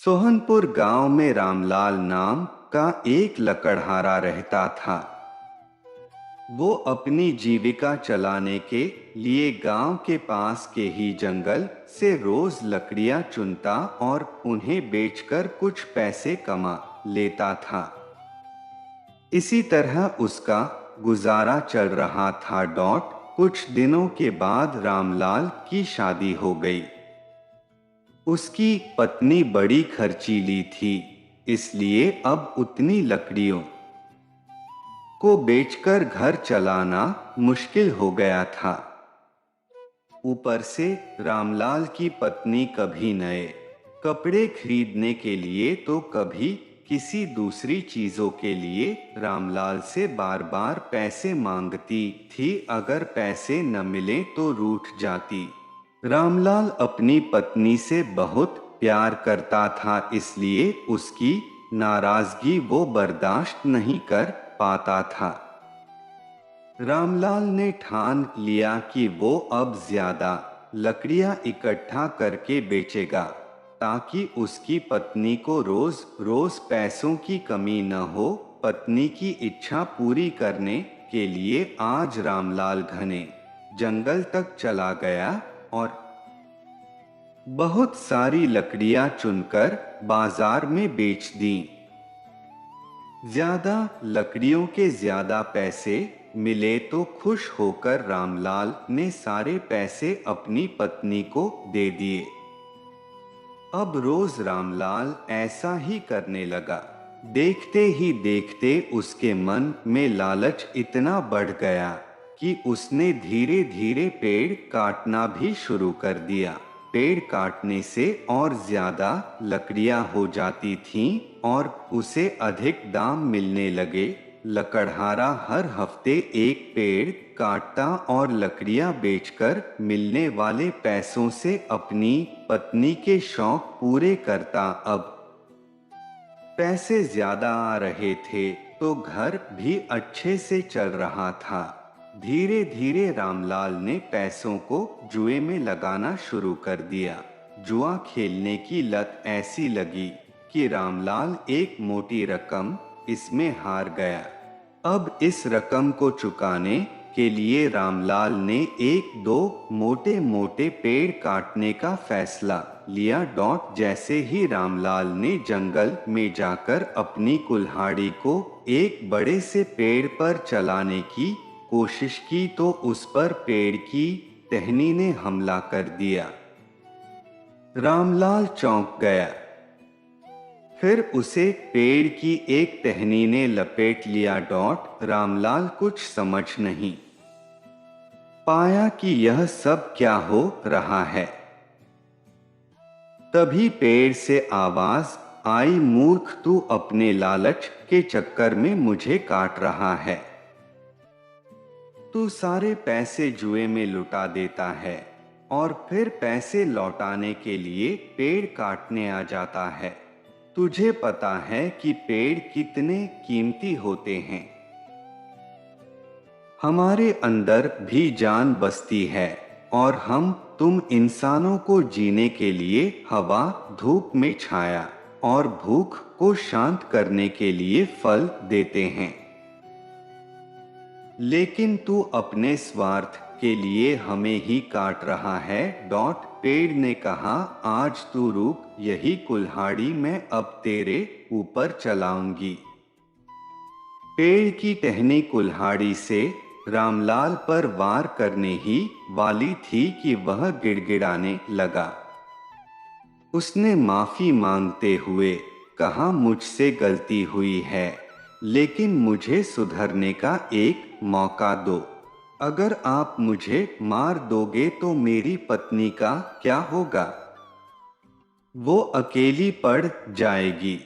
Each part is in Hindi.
सोहनपुर गांव में रामलाल नाम का एक लकड़हारा रहता था। वो अपनी जीविका चलाने के लिए गांव के पास के ही जंगल से रोज लकड़ियां चुनता और उन्हें बेचकर कुछ पैसे कमा लेता था। इसी तरह उसका गुजारा चल रहा था। कुछ दिनों के बाद रामलाल की शादी हो गई। उसकी पत्नी बड़ी खर्चीली थी, इसलिए अब उतनी लकड़ियों को बेचकर घर चलाना मुश्किल हो गया था। ऊपर से रामलाल की पत्नी कभी नए कपड़े खरीदने के लिए तो कभी किसी दूसरी चीजों के लिए रामलाल से बार बार पैसे मांगती थी। अगर पैसे न मिले तो रूठ जाती। रामलाल अपनी पत्नी से बहुत प्यार करता था, इसलिए उसकी नाराजगी वो बर्दाश्त नहीं कर पाता था। रामलाल ने ठान लिया कि वो अब ज्यादा लकड़ियां इकट्ठा करके बेचेगा, ताकि उसकी पत्नी को रोज रोज पैसों की कमी न हो। पत्नी की इच्छा पूरी करने के लिए आज रामलाल घने जंगल तक चला गया और बहुत सारी लकड़ियां चुनकर बाजार में बेच दी। ज्यादा लकड़ियों के ज्यादा पैसे मिले तो खुश होकर रामलाल ने सारे पैसे अपनी पत्नी को दे दिए। अब रोज रामलाल ऐसा ही करने लगा। देखते ही देखते उसके मन में लालच इतना बढ़ गया कि उसने धीरे धीरे पेड़ काटना भी शुरू कर दिया। पेड़ काटने से और ज्यादा लकड़ियां हो जाती थीं और उसे अधिक दाम मिलने लगे। लकड़हारा हर हफ्ते एक पेड़ काटता और लकड़ियां बेचकर मिलने वाले पैसों से अपनी पत्नी के शौक पूरे करता। अब पैसे ज्यादा आ रहे थे तो घर भी अच्छे से चल रहा था। धीरे धीरे रामलाल ने पैसों को जुए में लगाना शुरू कर दिया। जुआ खेलने की लत ऐसी लगी कि रामलाल एक मोटी रकम इसमें हार गया। अब इस रकम को चुकाने के लिए रामलाल ने एक दो मोटे मोटे पेड़ काटने का फैसला लिया। जैसे ही रामलाल ने जंगल में जाकर अपनी कुल्हाड़ी को एक बड़े से पेड़ पर चलाने की कोशिश की तो उस पर पेड़ की टहनी ने हमला कर दिया। रामलाल चौंक गया। फिर उसे पेड़ की एक टहनी ने लपेट लिया। रामलाल कुछ समझ नहीं पाया कि यह सब क्या हो रहा है। तभी पेड़ से आवाज आई, मूर्ख, तू अपने लालच के चक्कर में मुझे काट रहा है। तू सारे पैसे जुए में लुटा देता है और फिर पैसे लौटाने के लिए पेड़ काटने आ जाता है। तुझे पता है कि पेड़ कितने कीमती होते हैं। हमारे अंदर भी जान बसती है और तुम इंसानों को जीने के लिए हवा, धूप में छाया और भूख को शांत करने के लिए फल देते हैं। लेकिन तू अपने स्वार्थ के लिए हमें ही काट रहा है। पेड़ ने कहा, आज तू रुक, यही कुल्हाड़ी मैं अब तेरे ऊपर चलाऊंगी। पेड़ की टहनी कुल्हाड़ी से रामलाल पर वार करने ही वाली थी कि वह गिड़गिड़ाने लगा। उसने माफी मांगते हुए कहा, मुझसे गलती हुई है, लेकिन मुझे सुधरने का एक मौका दो। अगर आप मुझे मार दोगे तो मेरी पत्नी का क्या होगा? वो अकेली पड़ जाएगी।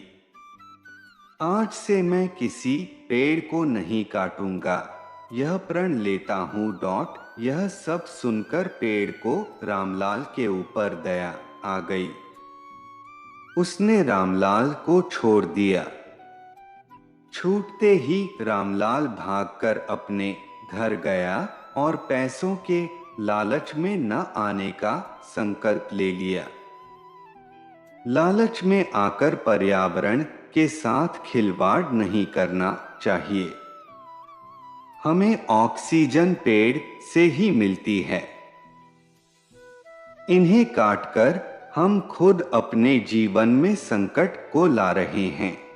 आज से मैं किसी पेड़ को नहीं काटूंगा, यह प्रण लेता हूँ। यह सब सुनकर पेड़ को रामलाल के ऊपर दया आ गई। उसने रामलाल को छोड़ दिया। छूटते ही रामलाल भागकर अपने घर गया और पैसों के लालच में न आने का संकल्प ले लिया। लालच में आकर पर्यावरण के साथ खिलवाड़ नहीं करना चाहिए। हमें ऑक्सीजन पेड़ से ही मिलती है। इन्हें काटकर हम खुद अपने जीवन में संकट को ला रहे हैं।